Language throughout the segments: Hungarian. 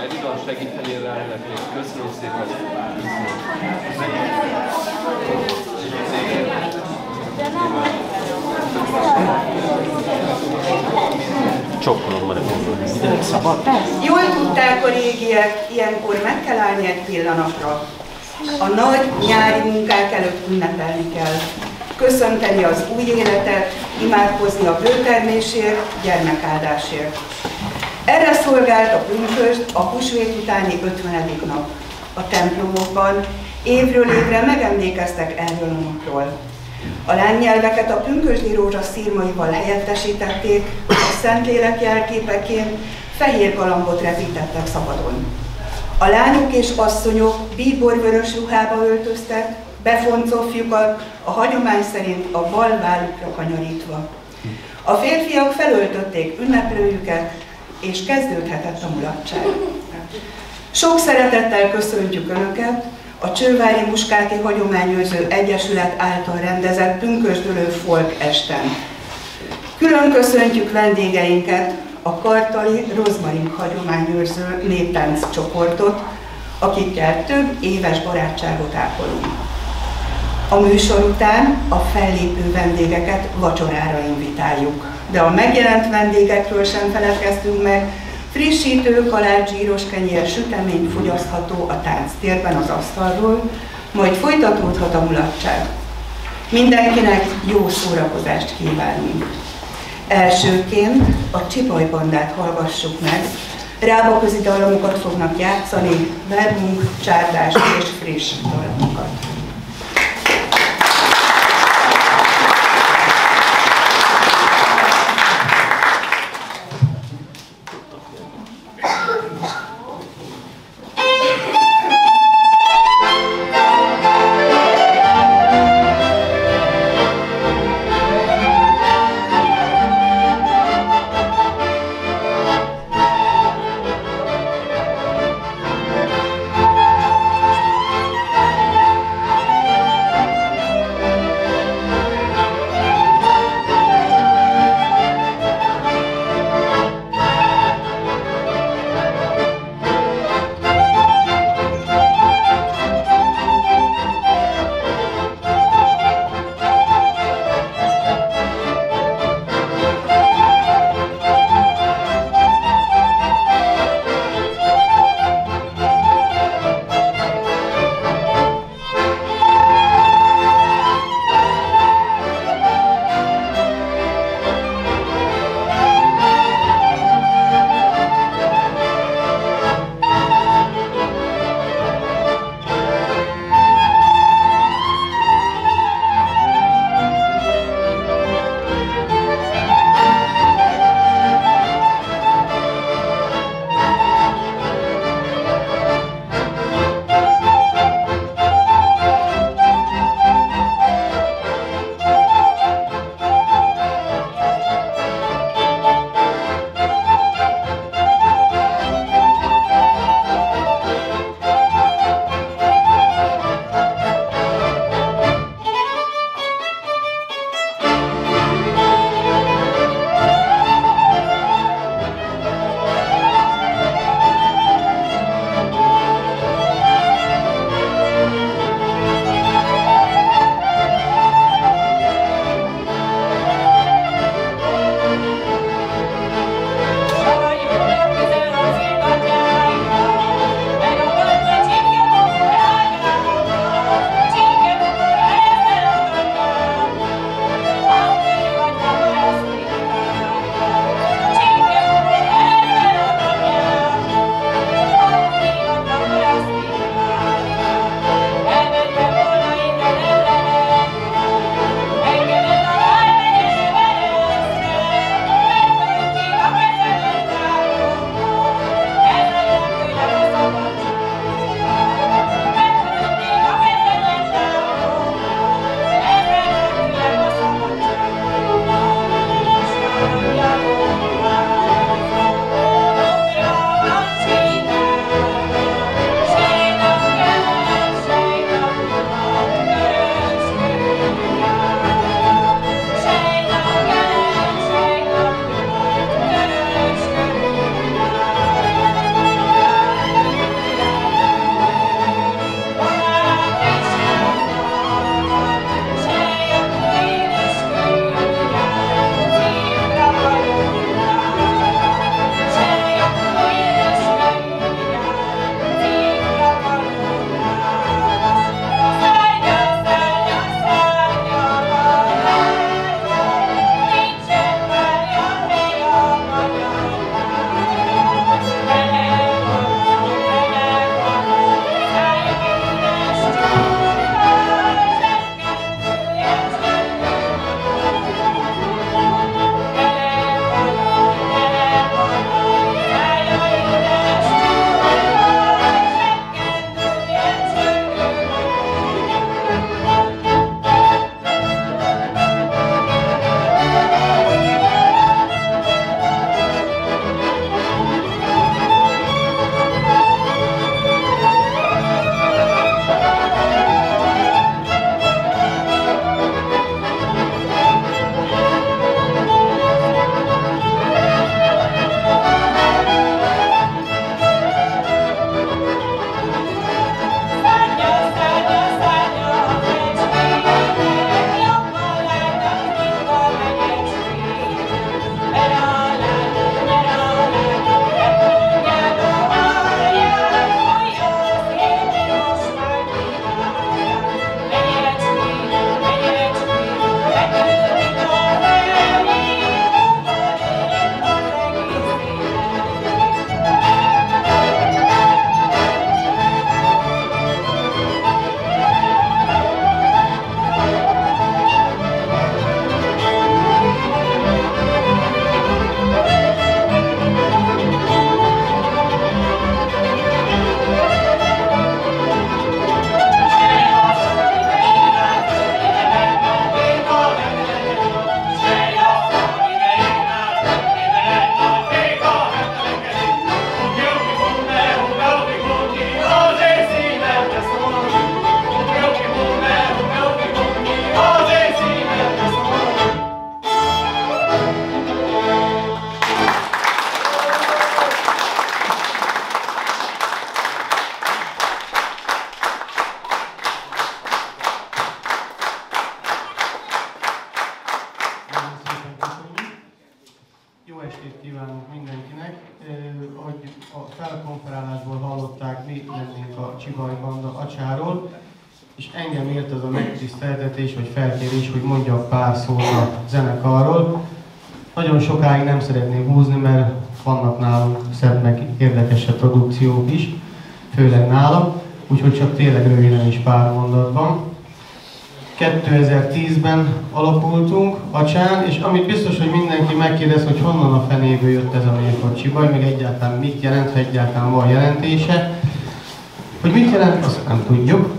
Edina segíteni nekünk. Köszönöm szépen. Csokkolom már egy szabad. Jól tudták a régiek, ilyenkor meg kell állni egy pillanatra. A nagy nyári munkák előtt ünnepelni kell. Köszönteni az új életet, imádkozni a bőtermésért, gyermekáldásért. Erre szolgált a pünkösd a húsvét utáni 50. nap. A templomokban évről évre megemlékeztek erről a napról. A lánynyelveket a pünkösdi rózsa szirmaival helyettesítették, a Szentlélek jelképeként fehér galambot repítettek szabadon. A lányok és asszonyok bíborvörös ruhába öltöztek, befont cofjukat a hagyomány szerint a bal vállukra kanyarítva. A férfiak felöltötték ünneplőjüket, és kezdődhetett a mulatság. Sok szeretettel köszöntjük Önöket a Csővári Muskáti Hagyományőrző Egyesület által rendezett pünkösdölő folk esten. Külön köszöntjük vendégeinket, a Kartali Rozmarin Hagyományőrző Néptánc csoportot, akikkel több éves barátságot ápolunk. A műsor után a fellépő vendégeket vacsorára invitáljuk, de a megjelent vendégekről sem feledkeztünk meg. Frissítő, kalács, zsíros kenyér, sütemény fogyasztható a tánctérben az asztalról, majd folytatódhat a mulatság. Mindenkinek jó szórakozást kívánunk! Elsőként a Csipaj-bandát hallgassuk meg, rábaközi dalomokat fognak játszani, verbunk, csárdás és friss dalomokat. Jó estét kívánok mindenkinek! Ahogy a felkonferálásból hallották, mi lennénk a Csibai Banda acsáról, és engem ért az a megtiszteltetés vagy felkérés, hogy mondjak pár szót a zenekarról. Nagyon sokáig nem szeretném húzni, mert vannak nálunk szebb meg érdekesebb produkciók is, főleg nálam, úgyhogy csak tényleg röviden is pár mondatban. 2010-ben alakultunk Acsán, és amit biztos, hogy mindenki megkérdez, hogy honnan a fenéből jött ez a név Csibaj, meg egyáltalán mit jelent, ha egyáltalán van jelentése. Hogy mit jelent, azt nem tudjuk.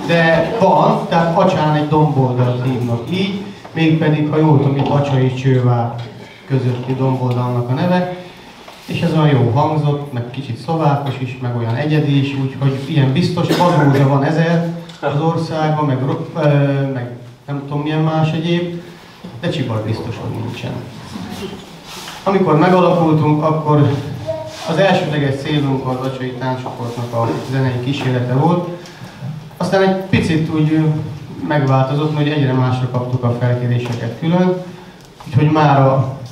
De van, tehát Acsán egy domboldalt hívnak így, mégpedig, ha jól tudom, itt Acsa és Csővár közötti domboldalnak a neve. És ez olyan jó hangzott, meg kicsit szlovákos is, meg olyan egyedi is, úgyhogy ilyen biztos, Bazózsa van 1000 az országban, meg nem tudom milyen más egyéb, de Csibaj biztos, hogy nincsen. Amikor megalakultunk, akkor az elsődleges célunk az acsai tánccsoportnak a zenei kísérlete volt. Aztán egy picit úgy megváltozott, hogy egyre másra kaptuk a felkéréseket külön, úgyhogy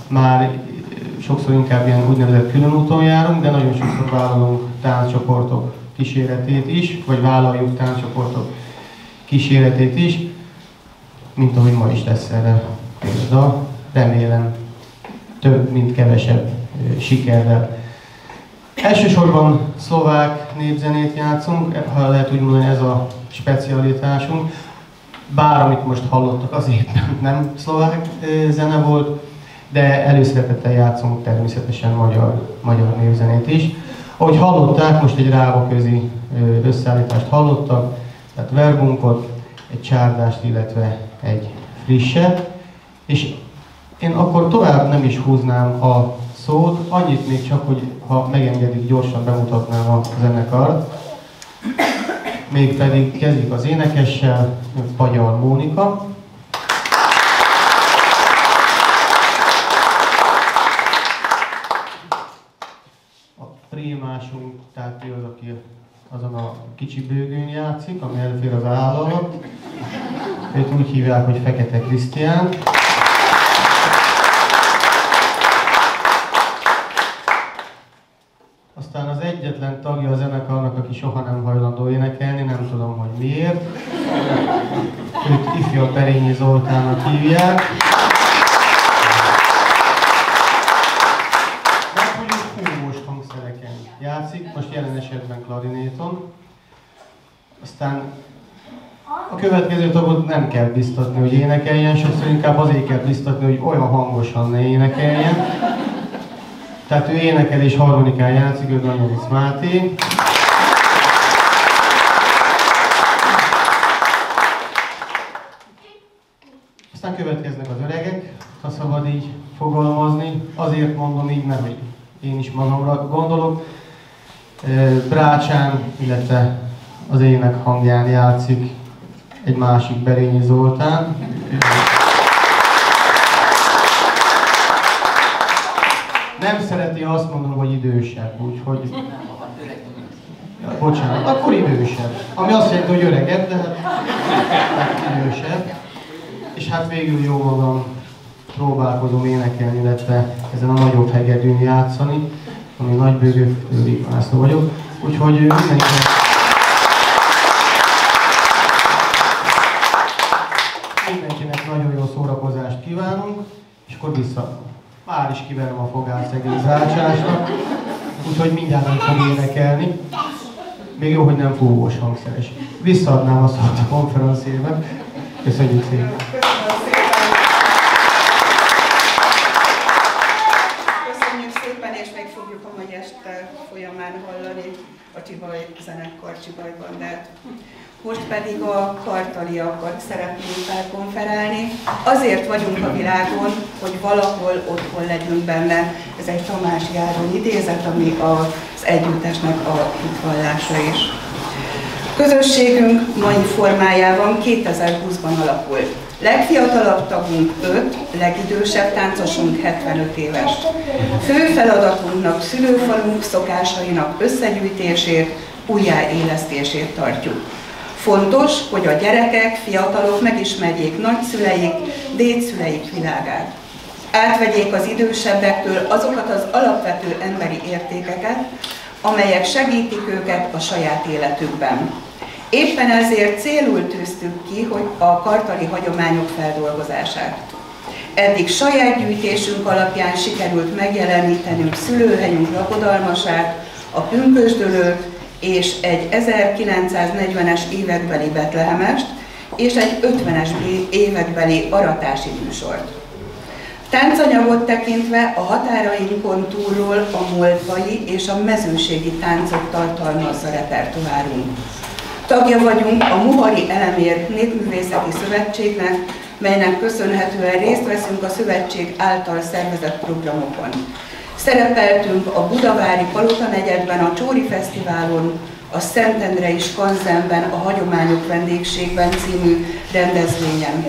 már sokszor inkább ilyen úgynevezett külön úton járunk, de nagyon sokszor vállalunk tánccsoportok kíséretét is, vagy vállaljuk tánccsoportok kíséretét is, mint ahogy ma is lesz erre példa. Remélem több, mint kevesebb sikerrel. Elsősorban szlovák népzenét játszunk, ha lehet úgy mondani, ez a specialitásunk. Bár amit most hallottak, az éppen nem szlovák zene volt, de előszeretettel játszunk természetesen magyar népzenét is. Ahogy hallották, most egy rávaközi összeállítást hallottak, tehát verbunkot, egy csárdást, illetve egy frisset. És én akkor tovább nem is húznám a szót, annyit még csak, hogy ha megengedik, gyorsan bemutatnám a zenekart. Mégpedig kezdjük az énekessel, Pagyar Mónika. Prímásunk, tehát ő az, aki azon a kicsi bőgőn játszik, ami elfér az áll alatt. Őt úgy hívják, hogy Fekete Krisztián. Aztán az egyetlen tagja a zenekarnak, aki soha nem hajlandó énekelni, nem tudom, hogy miért. Őt ifjabb Berényi Zoltánnak hívják. Játszik, most jelen esetben klarinéton. Aztán a következő tagot nem kell biztatni, hogy énekeljen, sokszor inkább azért kell biztatni, hogy olyan hangosan ne énekeljen. Tehát ő énekel és harmonikán játszik, ő Danyovic Máté. Aztán következnek az öregek, ha szabad így fogalmazni. Azért mondom így, mert hogy én is magamra gondolok. Brácsán, illetve az ének hangján játszik egy másik Berényi Zoltán. Nem szereti, azt mondom, hogy idősebb, úgyhogy... Ja, bocsánat, akkor idősebb. Ami azt jelenti, hogy öregebb, de hát idősebb. És hát végül jó magam próbálkozom énekelni, illetve ezen a nagyobb hegedűn játszani, ami nagybőgő Őrik László vagyok. Úgyhogy mindenkinek nagyon jó szórakozást kívánunk, és akkor már is kiverem a fogát szegény Brácsásnak, úgyhogy mindjárt nem fog énekelni. Még jó, hogy nem fúvós hangszeres. Visszaadnám a szót a konferenciébe. Köszönjük szépen! Folyamán hallani a Csibaj zenekar, Csibaj Bandát. Most pedig a kartaliakat szeretnénk felkonferálni. Azért vagyunk a világon, hogy valahol otthon legyünk benne. Ez egy Tamási Áron idézet, ami az együttesnek a hitvallása is. Közösségünk mai formájában 2020-ban alakult. Legfiatalabb tagunk 5, legidősebb táncosunk 75 éves. Fő feladatunknak szülőfalunk szokásainak összegyűjtését, újjáélesztését tartjuk. Fontos, hogy a gyerekek, fiatalok megismerjék nagyszüleik, dédszüleik világát. átvegyék az idősebbektől azokat az alapvető emberi értékeket, amelyek segítik őket a saját életükben. Éppen ezért célul tűztük ki, hogy a kartali hagyományok feldolgozását. Eddig saját gyűjtésünk alapján sikerült megjelenítenünk szülőhelyünk lakodalmasát, a pünkösdölőt és egy 1940-es évekbeli Betlehemest és egy 50-es évekbeli aratási műsort. Táncanyagot tekintve a határainkon túlról a moldvai és a mezőségi táncot tartalmazza repertoárunk. Tagja vagyunk a Muhari Elemér Népművészeti Szövetségnek, melynek köszönhetően részt veszünk a szövetség által szervezett programokon. Szerepeltünk a budavári Palota negyedben, a Csóri Fesztiválon, a Szentendrei Skanzenben, a Hagyományok Vendégségben című rendezvényen.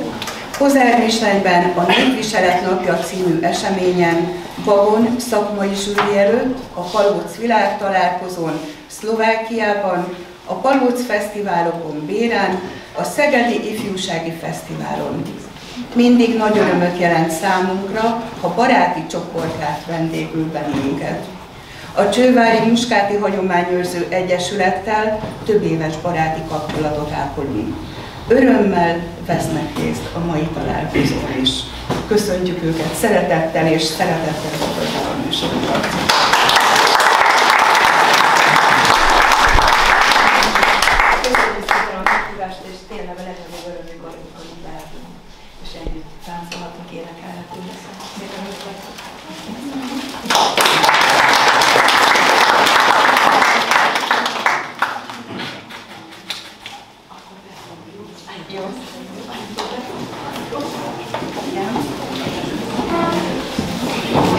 Kozármislenyben a Népviselet napja című eseményen, Babon szakmai zsűri előtt, a Palóc világtalálkozón Szlovákiában, a Palóc fesztiválokon Bérán, a Szegedi Ifjúsági Fesztiválon. Mindig nagy örömöt jelent számunkra, ha baráti csoport lát vendégül bennünket. A Csővári Muskáti Hagyományőrző Egyesülettel több éves baráti kapcsolatot ápolunk. Örömmel vesznek részt a mai találkozón is. Köszöntjük őket szeretettel és szeretettel fogadjuk a műsorokat. Köszönjük szépen a meghívást, és tényleg a legnagyobb örömünk vagyunk, hogy itt lehetünk, és együtt táncolhatunk, énekelhetünk.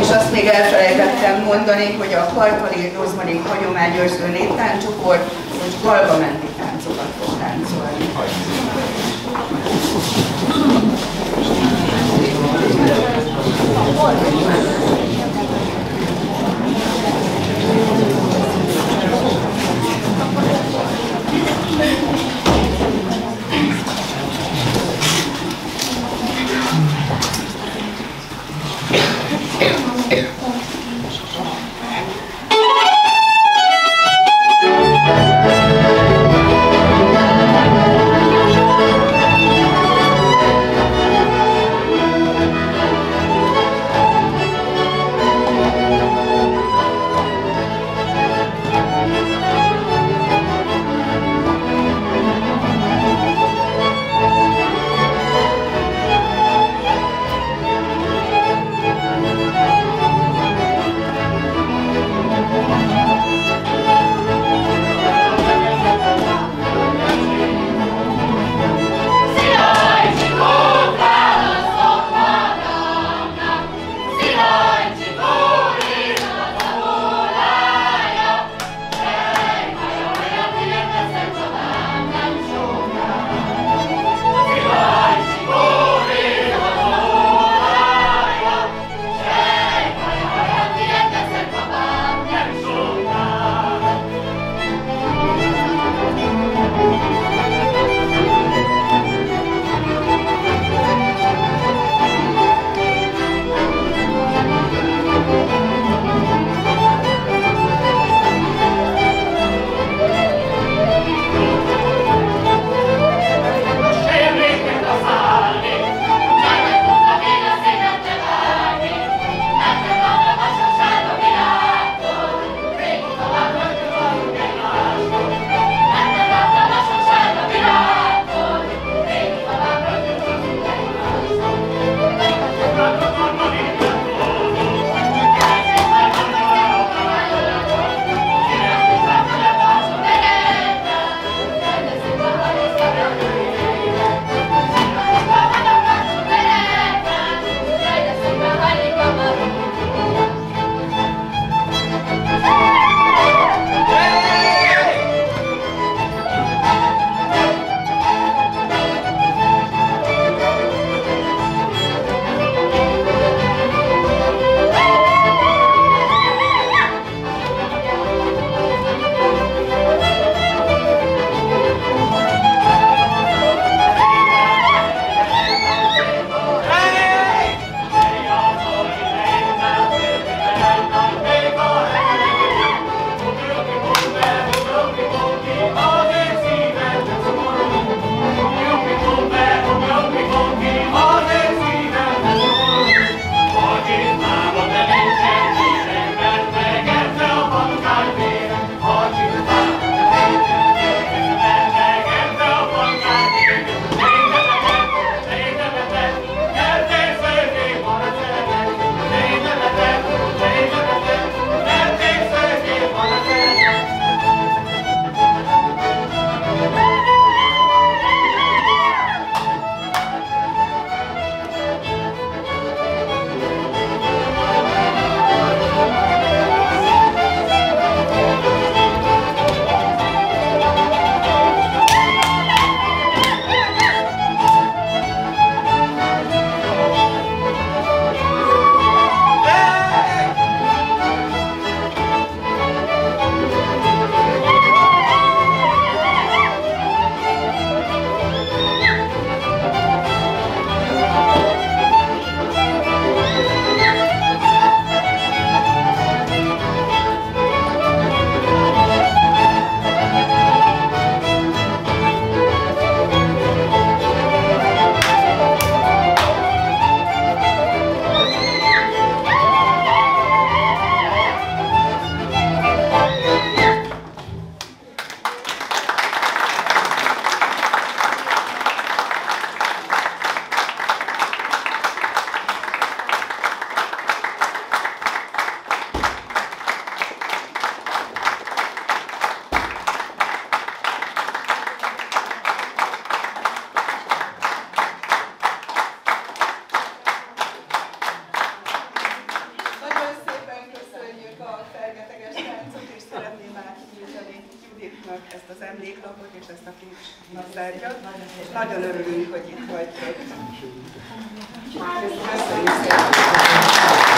És azt még elfelejtettem mondani, hogy a Kartali Rozmarin Hagyományőrző Néptánccsoport most galgamenti táncokat fog táncolni. ezt az emléklapot és ezt a kis nazárjat. Nagyon örülünk, hogy itt vagytok. Köszönjük szépen!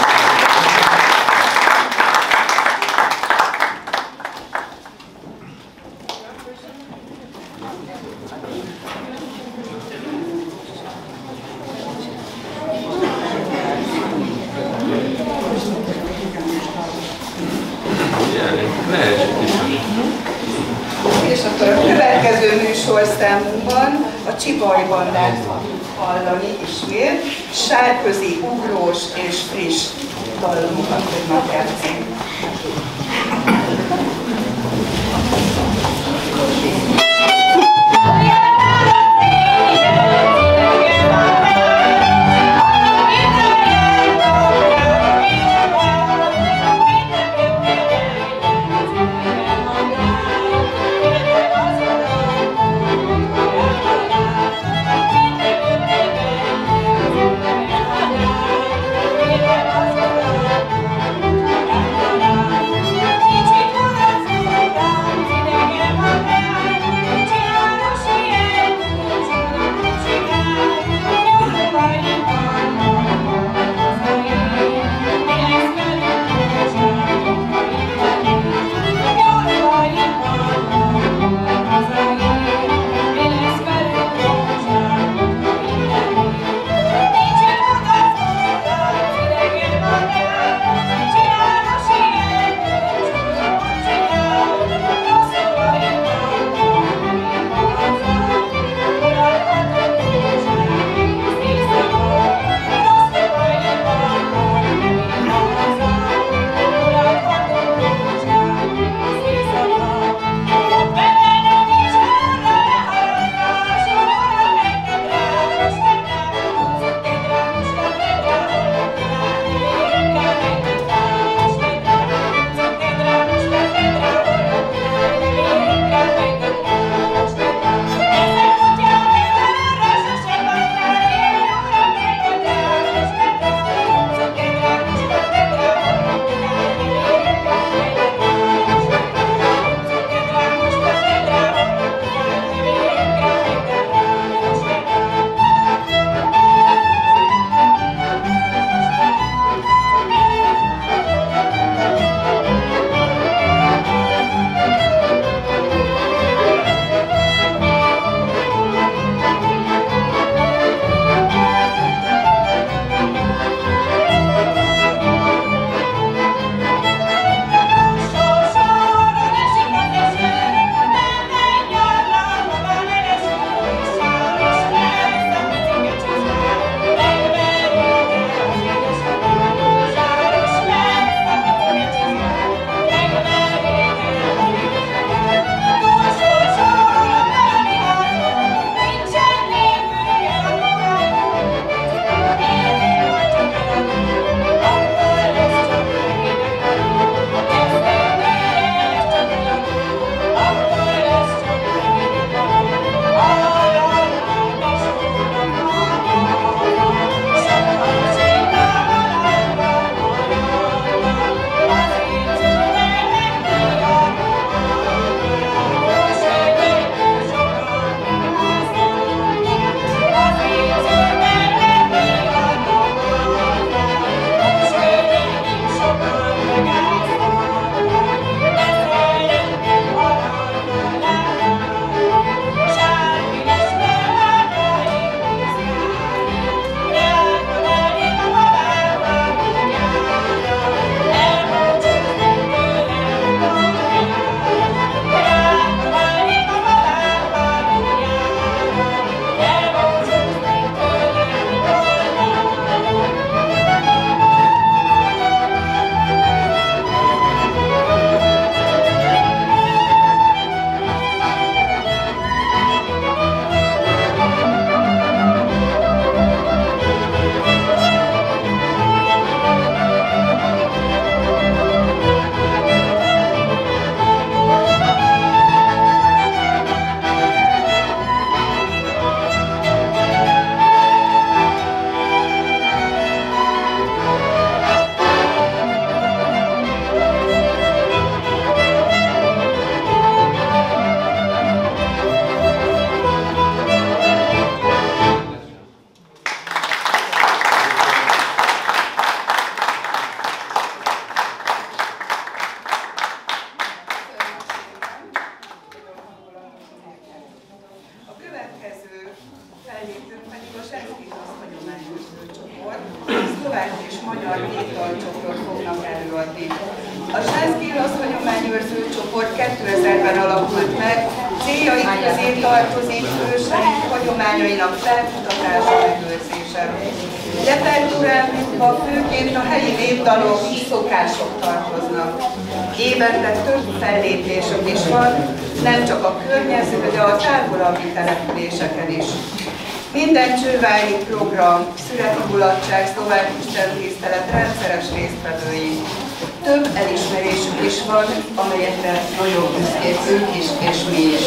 És akkor a következő műsorszámunkban a Csibai bandát fogjuk hallani ismét. Sárközi, ugrós és friss dallamokat fognak játszani. Kicsit szlovák és magyar népdalcsokrot fognak előadni. A Sánszkirlasz hagyományőrző csoport 2000-ben alakult meg, céljaik közé tartozik őseink hagyományainak felkutatása, megőrzése. Repertoárjukba főként a helyi népdalok, szokások tartoznak. Évente több fellépésünk is van, nem csak a környező, de a távolabbi településeken is. Minden csővári program, születi mulatság, szlovák istentisztelet rendszeres résztvevői. Több elismerésük is van, amelyekre nagyon büszkék ők is, és mi is.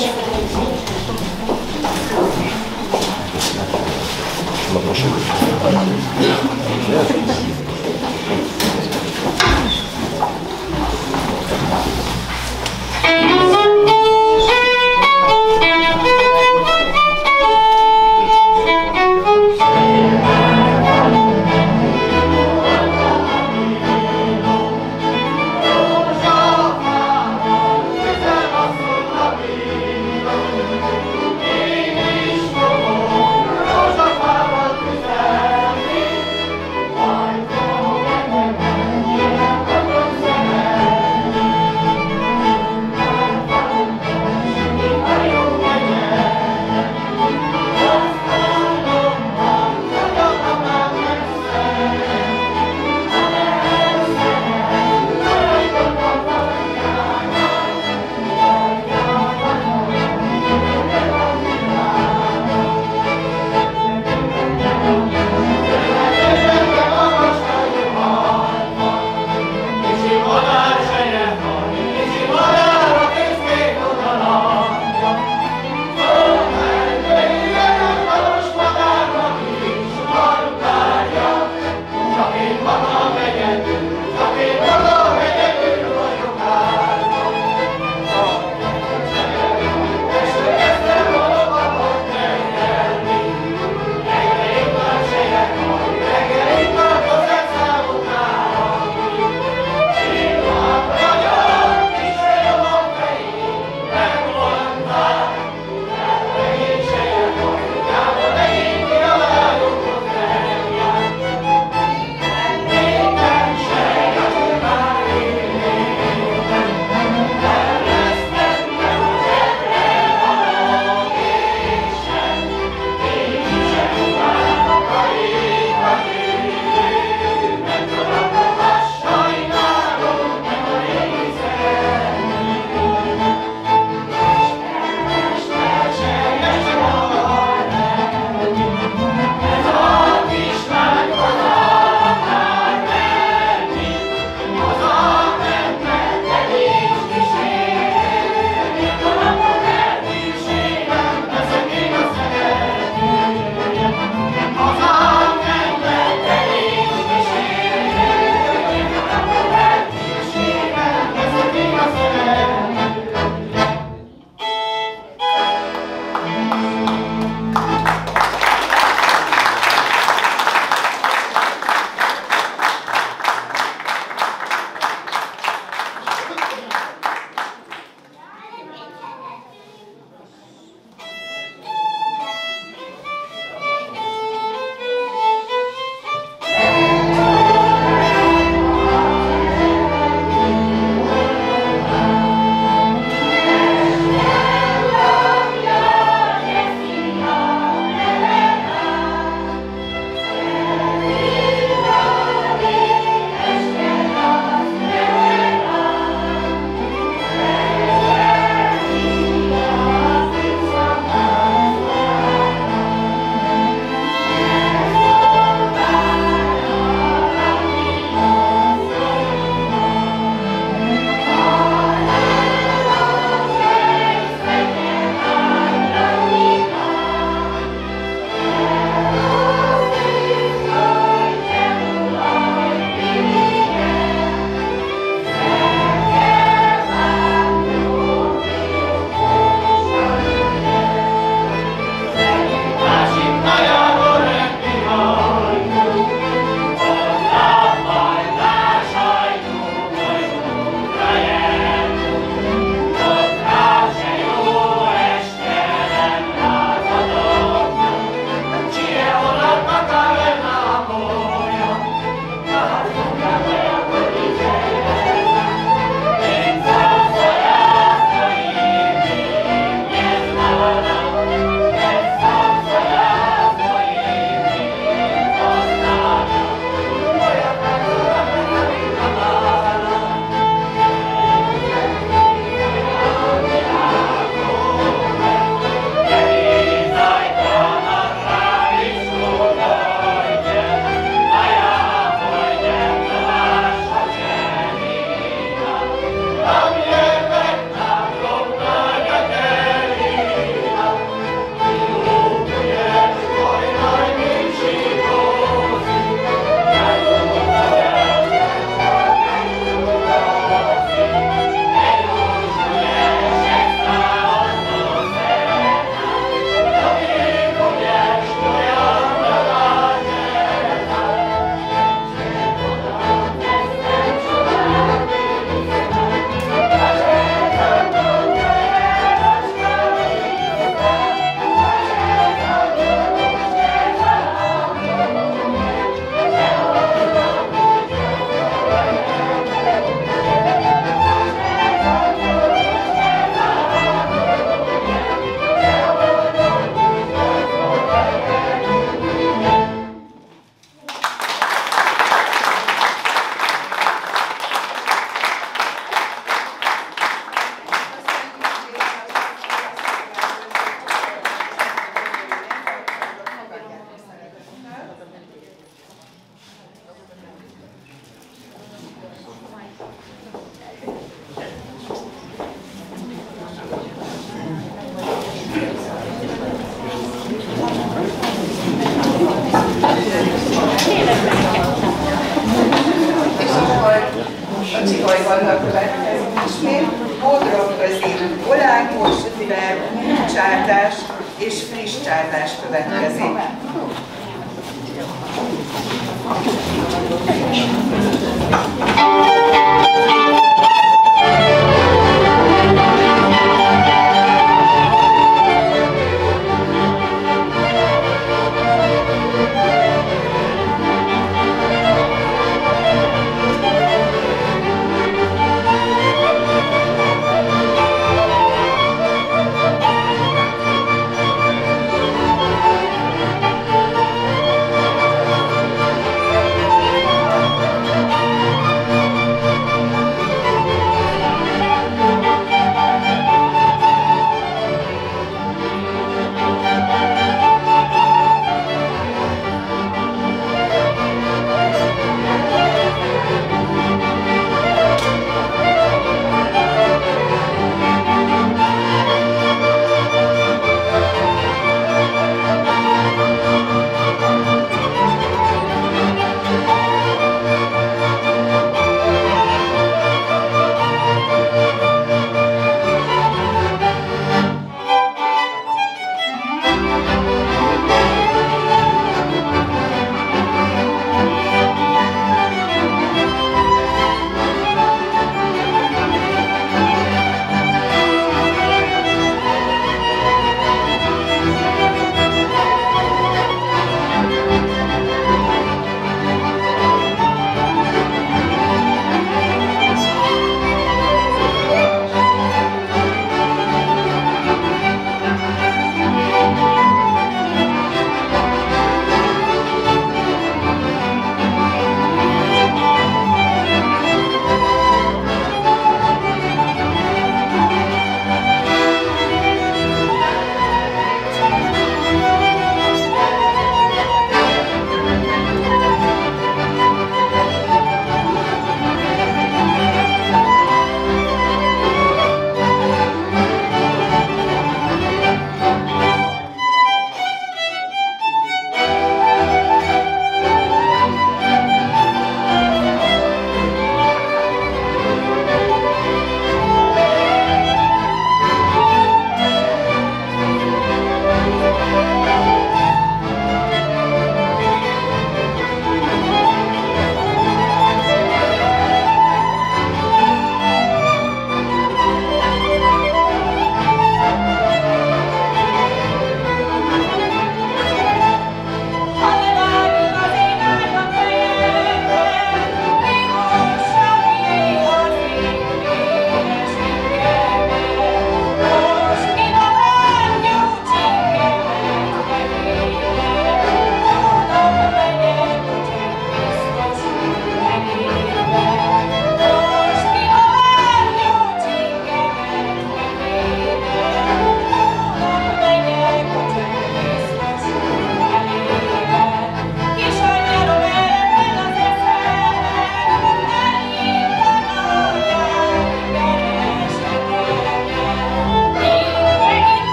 Bye. Bajvalla következik ismét, Bodrog közén Olánkos, Züler, csárdás és friss csárdás következik.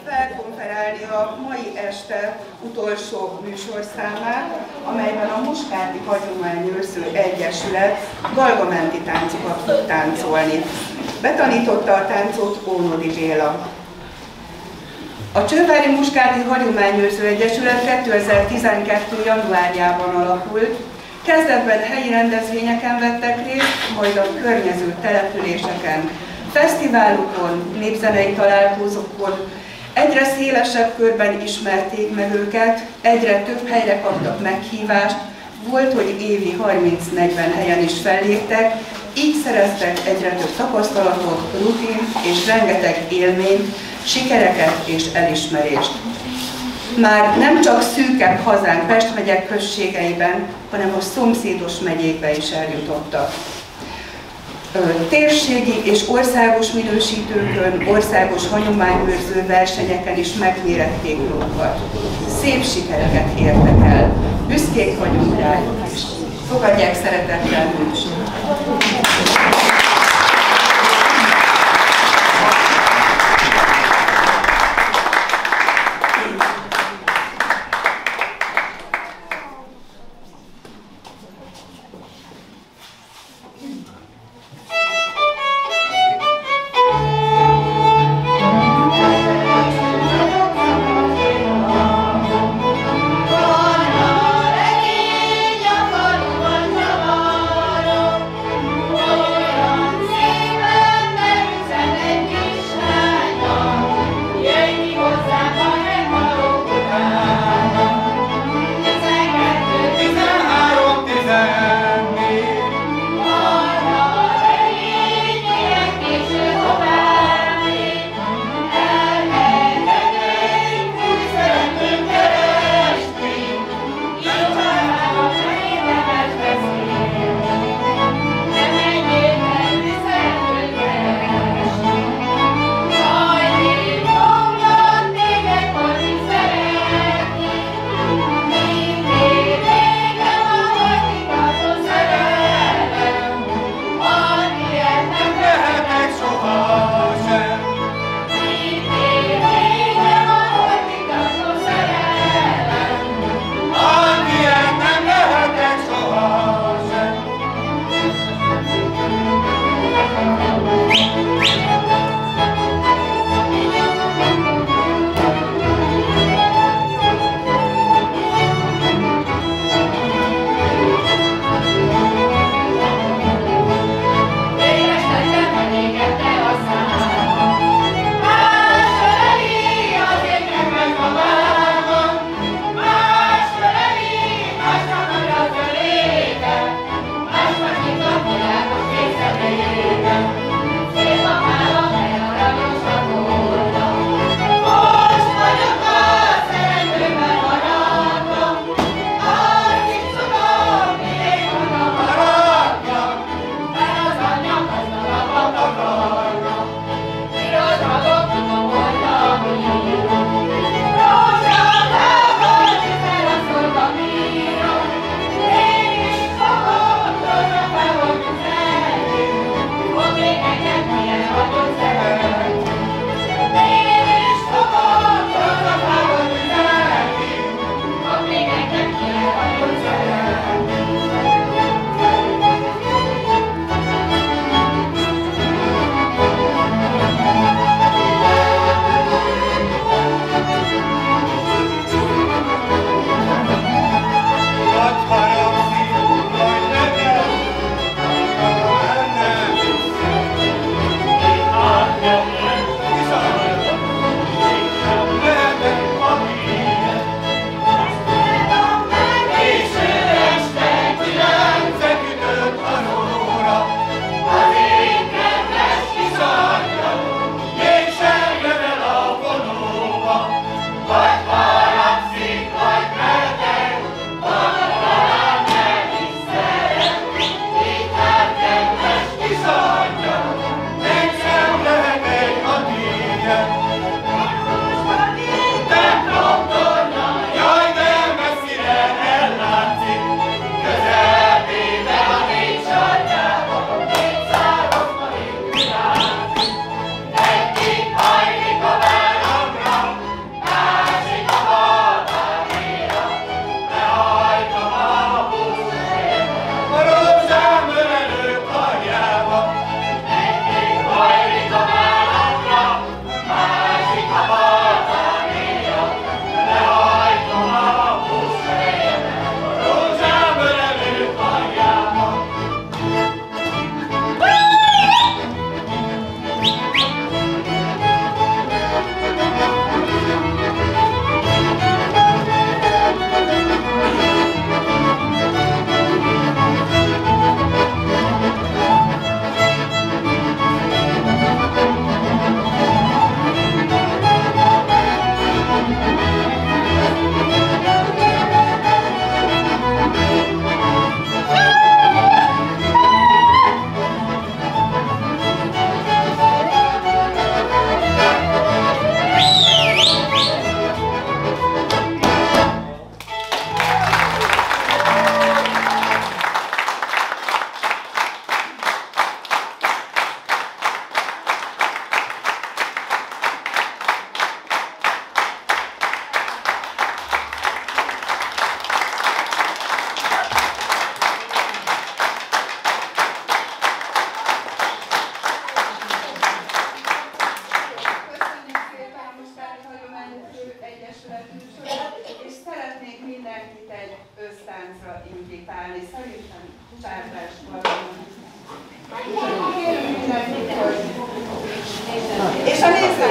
felkonferálni a mai este utolsó műsorszámát, amelyben a Muskáti Hagyományőrző Egyesület galgamenti táncokat fog táncolni. Betanította a táncot Ónodi Béla. A Csővári Muskáti Hagyományőrző Egyesület 2012. januárjában alakult. Kezdetben helyi rendezvényeken vettek részt, majd a környező településeken, fesztiválokon, népzenei találkozókon. Egyre szélesebb körben ismerték meg őket, egyre több helyre kaptak meghívást, volt, hogy évi 30-40 helyen is felléptek, így szereztek egyre több tapasztalatot, rutin és rengeteg élményt, sikereket és elismerést. Már nem csak szűkebb hazánk Pest megyek községeiben, hanem a szomszédos megyékbe is eljutottak. Térségi és országos minősítőkön, országos hagyományőrző versenyeken is megmérették magukat. Szép sikereket értek el. Büszkék vagyunk rájuk is. Fogadják szeretettel műsort. Van a regény a faluban zavar,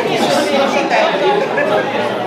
Most itt elmegyünk.